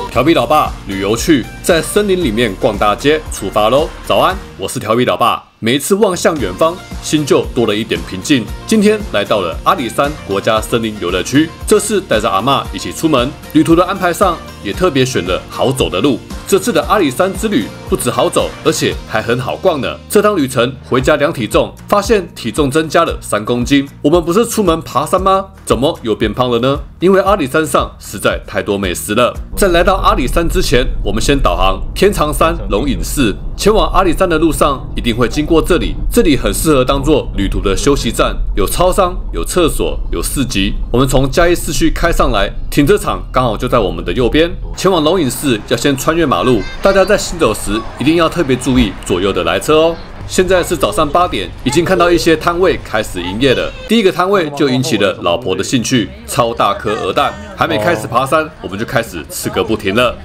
調皮老爸旅遊去，在森林裡面逛大街，出發嘍！早安，我是調皮老爸。每一次望向遠方，心就多了一點平靜。今天來到了阿里山國家森林遊樂區，這次帶着阿嬤一起出門，旅途的安排上也特別選了好走的路。這次的阿里山之旅不只好走，而且還很好逛呢。這趟旅程回家量體重，發現體重增加了3公斤。我們不是出門爬山嗎？怎麼又變胖了呢？因為阿里山上實在太多美食了。在來到阿里山之前，我們先導航天長山龍隱寺。前往阿里山的路上一定會經過這裡，這裡很適合當做旅途的休息站，有超商，有廁所，有市集。我們從嘉義市區開上來，停車場剛好就在我們的右邊。前往龍隱寺要先穿越馬路，大家在行走時一定要特別注意左右的來車哦。現在是早上8點，已經看到一些攤位開始營業了。第一個攤位就引起了老婆的興趣，超大顆鵝蛋。還沒開始爬山，我們就開始吃個不停了。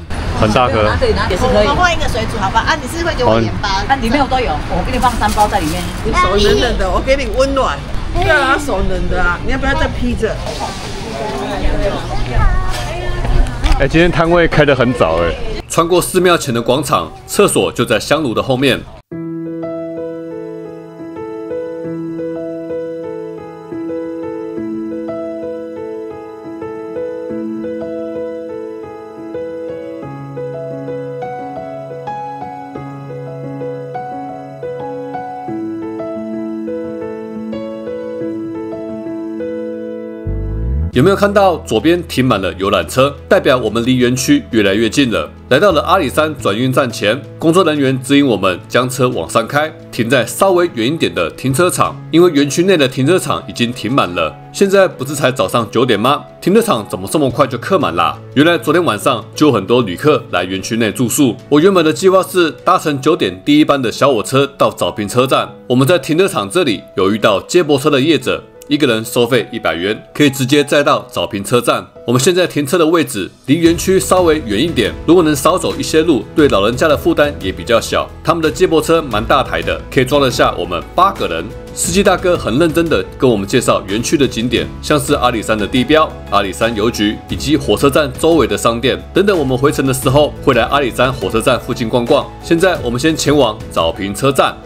很大顆，對，也是可以。我換一個水煮，好吧？啊，你是會給我鹽巴？啊，裡面我都有，我給你放3包在裡面。你手冷冷的，我給你溫暖。對啊，手冷的啊，你要不要再披着？今天攤位開得很早穿過寺廟前的廣場，廁所就在香爐的後面。有沒有看到左邊停滿了遊覽車，代表我們離園區越來越近了。來到了阿里山轉運站前，工作人員指引我們將車往上開，停在稍微遠一點的停車場，因為園區內的停車場已經停滿了。現在不是才早上9點嗎？停車場怎麼這麼快就客滿啦？原來昨天晚上就有很多旅客來園區內住宿。我原本的計劃是搭乘9點第一班的小火車到早平車站。我們在停車場這裡有遇到接駁車的業者。一個人收費100元，可以直接載到早平車站。我們現在停車的位置離園區稍微遠一點，如果能少走一些路，對老人家的負擔也比較小。他們的接駁車蠻大台的，可以裝得下我們8個人。司機大哥很認真的跟我們介紹園區的景點，像是阿里山的地標、阿里山郵局以及火車站周圍的商店等等。我們回程的時候會來阿里山火車站附近逛逛。現在我們先前往早平車站。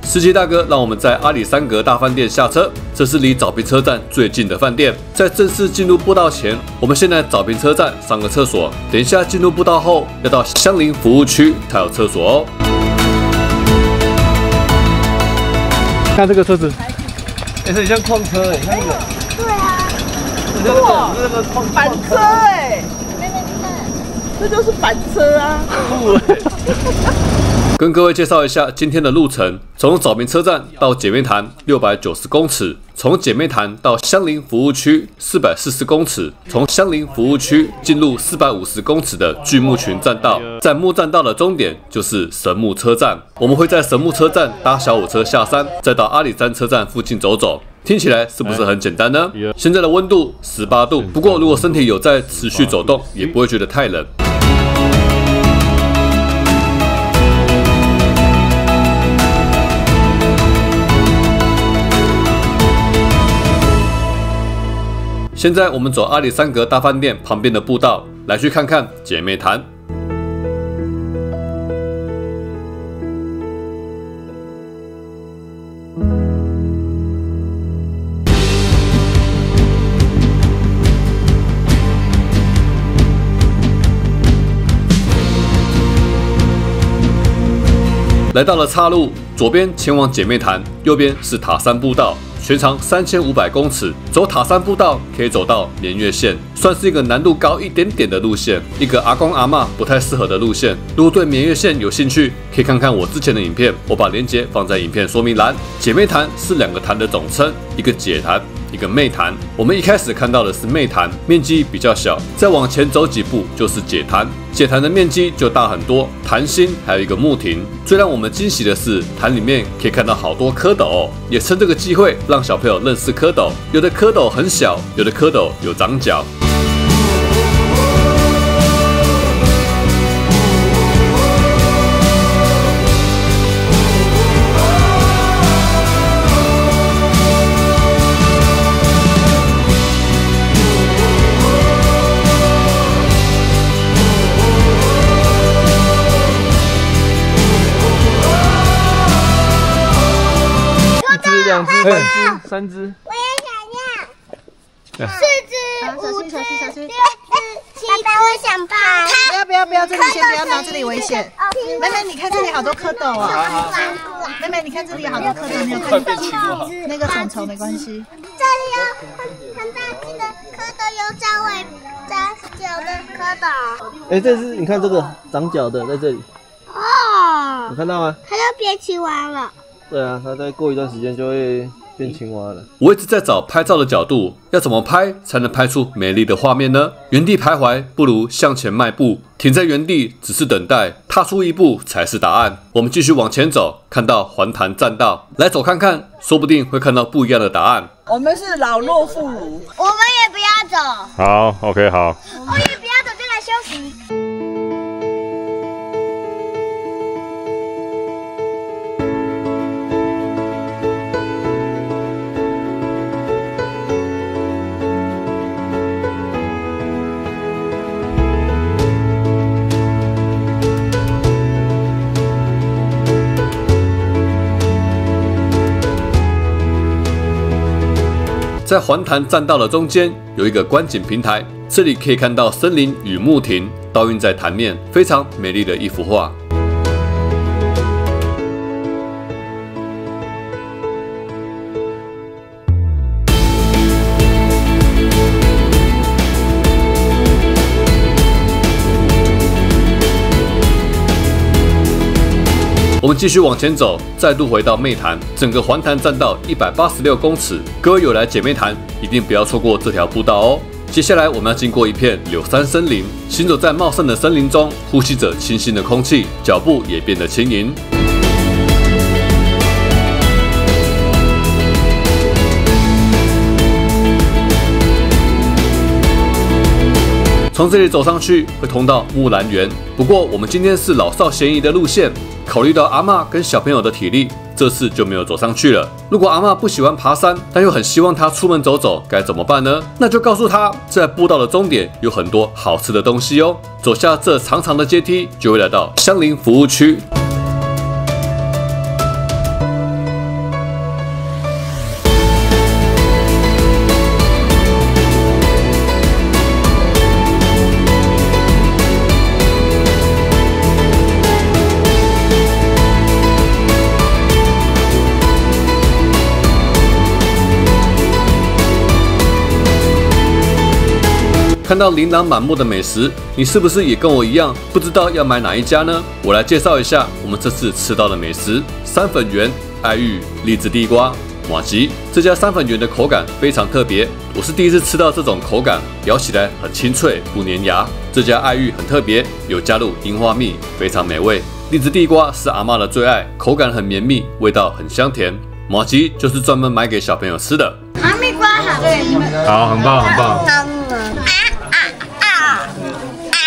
司機大哥讓我們在阿里山閣大飯店下車，這是離早平車站最近的飯店。在正式進入步道前，我們先來早平車站上個廁所。等一下進入步道後，要到相鄰服務區才有廁所哦。看這個車子，這很像礦車你看那個。對啊。哇，那個板車這就是板車啊。跟各位介紹一下今天的路程，從早平車站到姐妹潭690公尺，從姐妹潭到相鄰服務區440公尺，從相鄰服務區進入450公尺的巨木群棧道，在木棧道的終點就是神木車站。我們會在神木車站搭小火車下山，再到阿里山車站附近走走。聽起來是不是很簡單呢？現在的溫度18度，不過如果身體有在持續走動，也不會覺得太冷。現在我們走阿里山閣大飯店旁邊的步道，來去看看姐妹潭。來到了岔路，左邊前往姐妹潭，右邊是塔山步道。全長3500公尺，走塔山步道可以走到眠月線，算是一個難度高一點點的路線，一個阿公阿嬤不太適合的路線。如果對眠月線有興趣，可以看看我之前的影片，我把鏈接放在影片說明欄。姐妹潭是2個潭的總稱，一個姐潭，一個妹潭。我們一開始看到的是妹潭，面積比較小，再往前走幾步就是姐潭。姐潭的面積就大很多，潭心還有一個木亭。最讓我們驚喜的是，潭裡面可以看到好多蝌蚪哦，也趁這個機會讓小朋友認識蝌蚪。有的蝌蚪很小，有的蝌蚪有長角。2隻、3隻。我也想要。4隻、5隻、6隻、7隻。我想拍。不要，這裡先不要拿，這裡危險。妹妹，你看這裡好多蝌蚪啊！妹妹，你看這裡好多蝌蚪，你有看到？那個蟲沒關係。這裡有很大隻的蝌蚪，有長腳的蝌蚪。這是你看這個長腳的在這裡。哦。有看到嗎？它就變青蛙了。對啊，它再過一段時間就會變青蛙了。我一直在找拍照的角度，要怎麼拍才能拍出美麗的畫面呢？原地徘徊不如向前邁步，停在原地只是等待，踏出一步才是答案。我們繼續往前走，看到環潭棧道，來走看看，說不定會看到不一樣的答案。我們是老弱婦孺，我们也不要走。好 ，OK， 好。我也不要走，就来休息。在環潭棧道的中間有一個觀景平台，這裡可以看到森林與木亭倒映在潭面，非常美麗的一幅畫。我們繼續往前走，再度回到妹潭。整個環潭棧道186公尺，各位有來姐妹潭，一定不要錯過這條步道哦。接下來我們要經過一片柳杉森林，行走在茂盛的森林中，呼吸着清新的空氣，腳步也變得輕盈。從這裡走上去會通到木蘭園，不過我們今天是老少咸宜的路線，考慮到阿嬤跟小朋友的體力，這次就沒有走上去了。如果阿嬤不喜歡爬山，但又很希望她出門走走，該怎麼辦呢？那就告訴她，在步道的終點有很多好吃的東西哦。走下這長長的階梯，就會來到鄉林服務區。看到琳琅滿目的美食，你是不是也跟我一樣不知道要買哪一家呢？我來介紹一下我們這次吃到的美食：三粉圓、愛玉、栗子地瓜、麻糬。這家三粉圓的口感非常特別，我是第一次吃到這種口感，咬起來很清脆不粘牙。這家愛玉很特別，有加入櫻花蜜，非常美味。栗子地瓜是阿嬤的最愛，口感很綿密，味道很香甜。麻糬就是專門買給小朋友吃的。哈密瓜好吃，好，很棒很棒。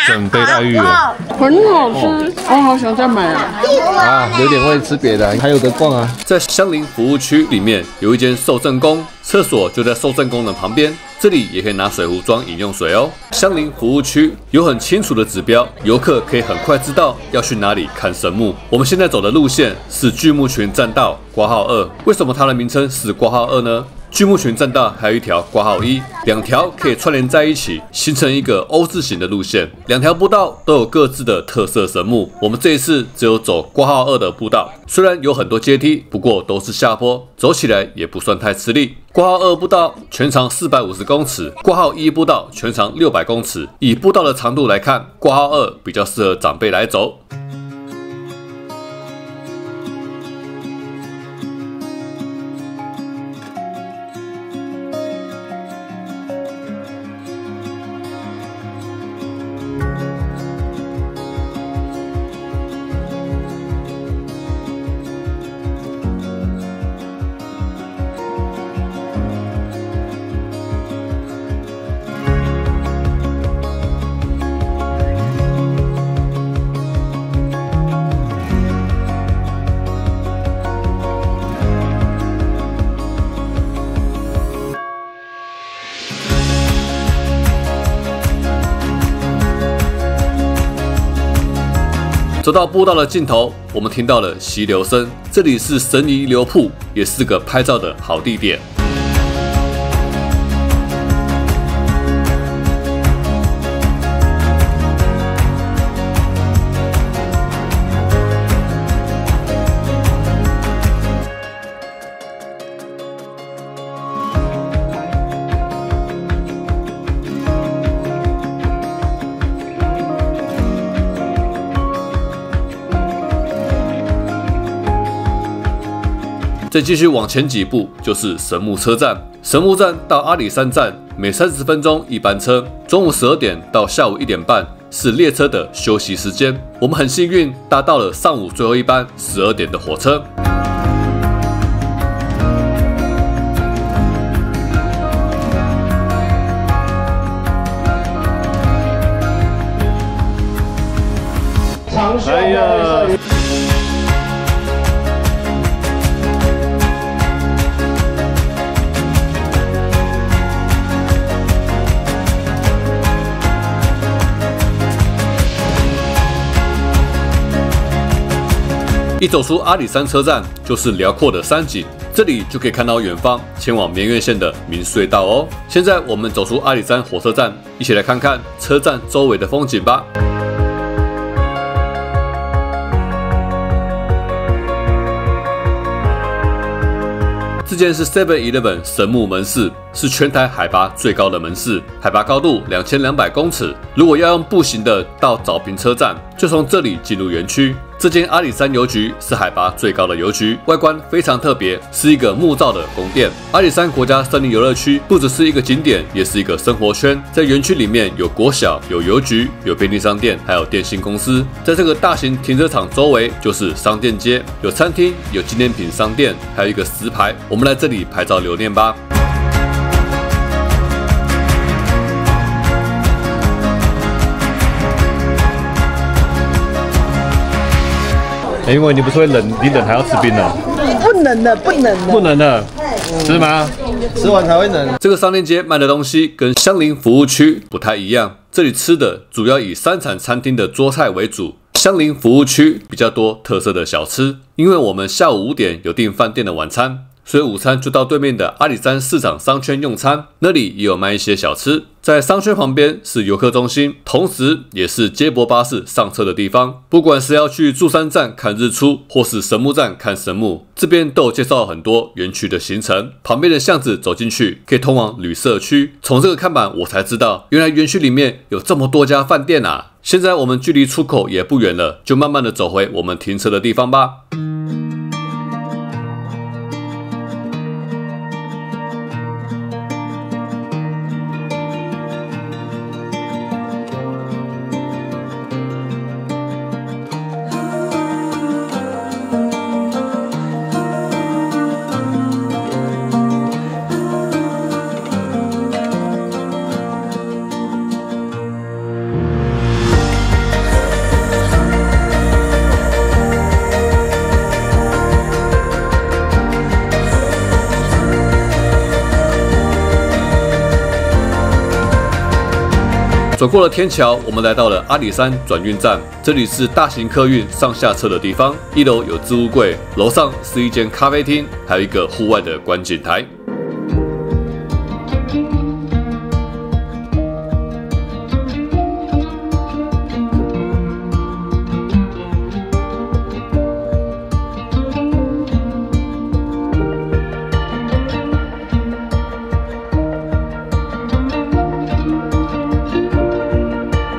整杯愛玉哦，很好吃，我好想再買啊！有點會吃別的，還有得逛啊。在鄉林服務區裡面有一間受證宮，廁所就在受證宮的旁邊，這裡也可以拿水壺裝飲用水哦。鄉林服務區有很清楚的指標，遊客可以很快知道要去哪裡看神木。我們現在走的路線是巨木群棧道（括號2），為什麼它的名稱是括號2呢？巨木群棧道還有一條括號1，兩條可以串聯在一起，形成一個 O 字形的路線。兩條步道都有各自的特色神木。我們這一次只有走括號2的步道，雖然有很多階梯，不過都是下坡，走起來也不算太吃力。括號2步道全長450公尺，括號1步道全長600公尺。以步道的長度來看，括號2比較適合長輩來走。到步道的盡頭，我們聽到了溪流聲，這裡是神遺流瀑，也是個拍照的好地點。再繼續往前幾步就是神木車站，神木站到阿里山站每30分鐘一班車，中午12點到下午1點半是列車的休息時間。我們很幸運搭到了上午最後一班12點的火車。哎呀！一走出阿里山車站，就是遼闊的山景，這裡就可以看到遠方前往綿月線的明隧道哦。現在我們走出阿里山火車站，一起來看看車站周圍的風景吧。這間是 7-Eleven 神木門市，是全台海拔最高的門市，海拔高度2200公尺。如果要用步行的到早平車站，就從這裡進入園區。這間阿里山郵局是海拔最高的郵局，外觀非常特別，是一個木造的宮殿。阿里山國家森林遊樂區不只是一個景點，也是一個生活圈。在園區裡面有國小、有郵局、有便利商店，還有電信公司。在這個大型停車場周圍就是商店街，有餐廳、有紀念品商店，還有一個石牌。我們來這裡拍照留念吧。因為你不是會冷，你冷還要吃冰哦？不能的，不能的，不能的，是嗎？吃完才會冷。這個商店街賣的東西跟相鄰服務區不太一樣，這裡吃的主要以山產餐廳的桌菜為主，相鄰服務區比較多特色的小吃。因為我們下午5點有訂飯店的晚餐，所以午餐就到對面的阿里山市場商圈用餐，那裡也有賣一些小吃。在商圈旁邊是遊客中心，同時也是接駁巴士上車的地方。不管是要去祝山站看日出，或是神木站看神木，這邊都有介紹很多園區的行程。旁邊的巷子走進去，可以通往旅社區。從這個看板我才知道，原來園區裡面有這麼多家飯店啊！現在我們距離出口也不遠了，就慢慢的走回我們停車的地方吧。走過了天橋，我們來到了阿里山轉運站，這裡是大型客運上下車的地方。1樓有置物櫃，樓上是一間咖啡廳，還有一個戶外的觀景台。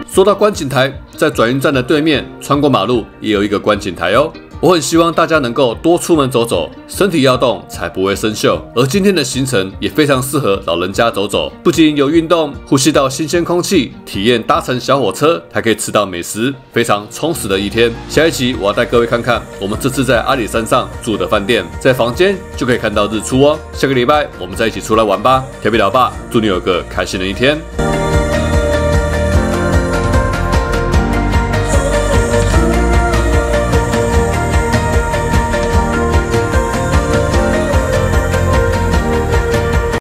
說到觀景台，在轉運站的對面，穿過馬路也有一個觀景台哦。我很希望大家能夠多出門走走，身體要動才不會生鏽。而今天的行程也非常適合老人家走走，不僅有運動，呼吸到新鮮空氣，體驗搭乘小火車，還可以吃到美食，非常充實的一天。下一期我要帶各位看看我們這次在阿里山上住的飯店，在房間就可以看到日出哦。下個禮拜我們再一起出來玩吧。調皮老爸，祝你有個開心的一天。